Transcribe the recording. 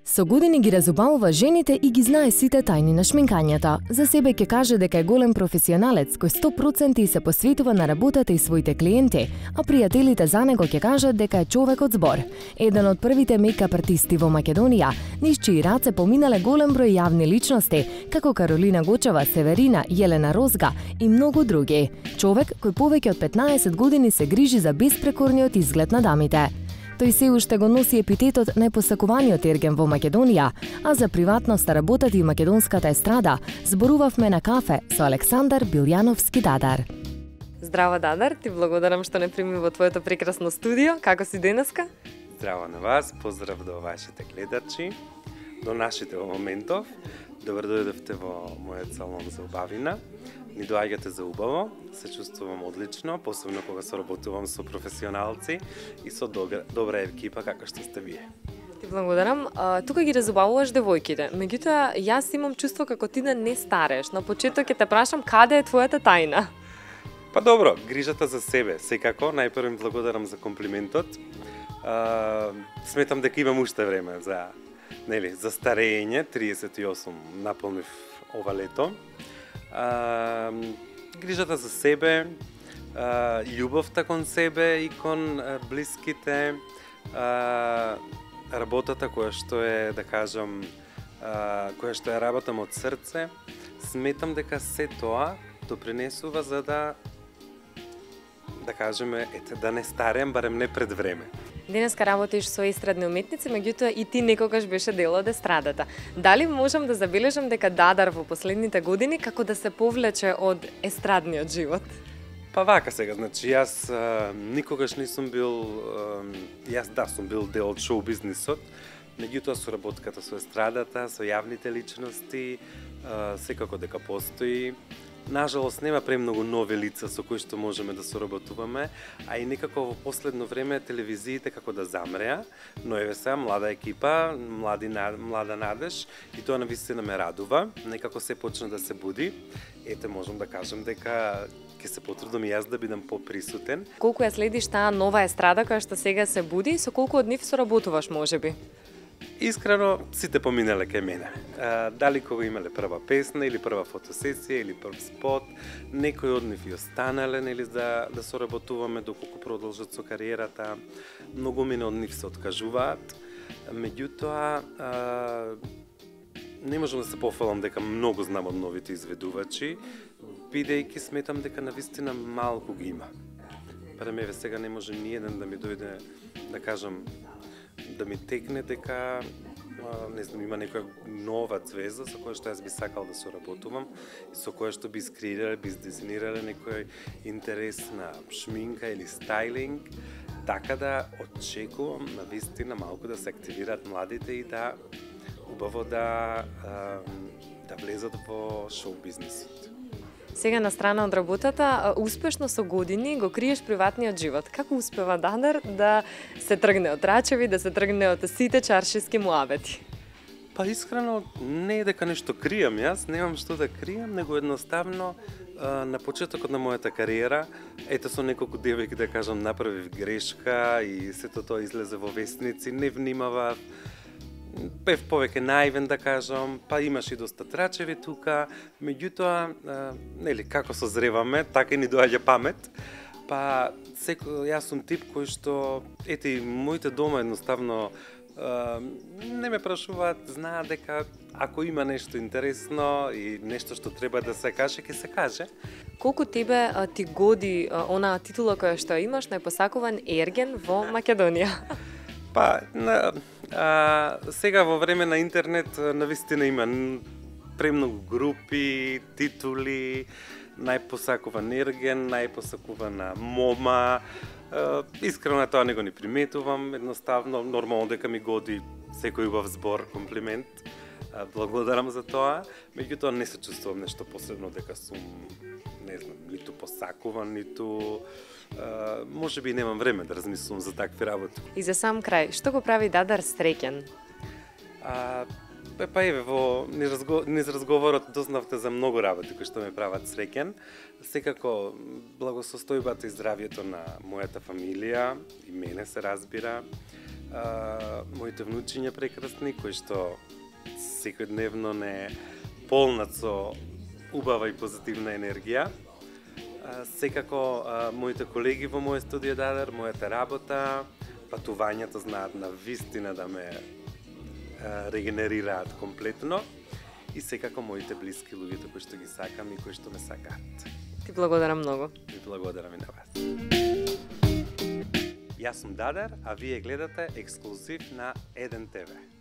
Со години ги разубавува жените и ги знае сите тајни на шминкањето. За себе ќе каже дека е голем професионалец кој 100% се посветува на работата и своите клиенти, а пријателите за него ќе кажат дека е човек од збор. Еден од првите мејкап артисти во Македонија, низ чии раце поминале голем број јавни личности, како Каролина Гочева, Северина, Јелена Розга и многу други. Човек кој повеќе од 15 години се грижи за беспрекорниот изглед на дамите. Тој се уште го носи епитетот најпосакуваниот ерген во Македонија, а за приватноста работата и македонската естрада зборувавме на кафе со Александар Билјановски Дадар. Здраво, Дадар, ти благодарам што не прими во твоето прекрасно студио. Како си денеска? Здраво на вас, поздрав до вашите гледачи, до нашите во моментов. Добро дојдовте во мојот салон за убавина. Ни доаѓате за убаво, се чувствувам одлично, посебно кога соработувам со професионалци и со добра екипа како што сте вие. Ти благодарам. Тука ги разубавуваш девојките. Меѓутоа, јас имам чувство како ти да не стареш. На почеток ќе те прашам каде е твојата тајна? Па добро, грижата за себе, секако. Најпрво им благодарам за комплиментот. Сметам дека имам уште време за старење, 38 наполнив ова лето. Грижата за себе, љубовта кон себе и кон блиските, работата која што е, да кажам, која што е работам од срце, сметам дека се тоа допринесува за да кажеме, да не стареам, барем не пред време. Денеска работиш со естрадни уметници, меѓутоа и ти некогаш беше дел од естрадата. Дали можам да забележам дека Дадар во последните години како да се повлече од естрадниот живот? Па вака сега, значи јас никогаш не сум бил, сум бил дел од шоу бизнисот, меѓутоа соработката со естрадата, со јавните личности, секако дека постои. Нажалост, нема премногу нови лица со кои што можеме да соработуваме, а и некако во последно време телевизиите како да замреа, но еве сега млада екипа, млада надеж и тоа навистина ме радува. Некако се почна да се буди. Ете, можам да кажам дека ќе се потрудам и јас да бидам поприсутен. Колку ја следиш таа нова естрада која што сега се буди, со колку од нив соработуваш можеби? Искрено, сите поминале кај мене. Дали кога имале прва песна или прва фотосесија или прв спот, некои од нив и останале да соработуваме доколку продолжат со кариерата. Многумина од нив се откажуваат. Меѓутоа, не можам да се пофалам дека многу знам од новите изведувачи, бидејќи сметам дека навистина малку ги има. Барем еве сега не може ни еден да ми дојде, да кажам, да ми текне дека не знам, има некоја нова звезда со која што јас би сакал да соработувам и со која што би искреирале, би издизајнирале некој интересна шминка или стајлинг, така да очекувам навистина малку да се активираат младите и да убаво да влезат во шоу бизнисот. Сега на страна од работата, успешно со години го криеш приватниот живот. Како успева Дадар да се тргне од рачеви, да се тргне од сите чаршиски муабети? Па искрено, не е дека нешто кријам јас, немам што да кријам, него едноставно на почетокот на мојата кариера, ете со неколку девојки да кажам направив грешка и сето тоа излезе во вестници, не внимавав, бев повеќе наивен да кажам, па имаш и доста трачеви тука, меѓутоа, како созреваме, така и ни доаѓа памет. Па јас сум тип кој што, ете и моите дома едноставно не ме прашуваат, знаат дека ако има нешто интересно и нешто што треба да се каже, ќе се каже. Колку тебе ти годи онаа титула која што имаш, најпосакуван ерген во Македонија? Па, сега во време на интернет навистина има премногу групи, титули, најпосакуван ерген, најпосакувана мома. Искрено тоа не го ни приметувам, едноставно, нормално дека ми годи секој убав збор, комплимент. Благодарам за тоа, меѓутоа не се чувствувам нешто посебно дека сум, не знам, ниту посакуван, ниту може би немам време да размислувам за такви работи. И за сам крај, што го прави Дадар среќен? Па еве, низ разговорот дознавте за многу работи кои што ме прават среќен. Секако, благосостојбата и здравјето на мојата фамилија и мене се разбира. моите внучиња прекрасни, кои што секојдневно не полнат со убава и позитивна енергија. Секако моите колеги во моје студио Дадар, мојата работа, патувањата знаат на вистина да ме регенерираат комплетно и секако моите блиски, луѓето кои што ги сакам и кои што ме сакаат. Ти благодарам многу. Ви благодарам и на вас. Јас сум Дадар, а вие гледате ексклузив на 1 ТВ.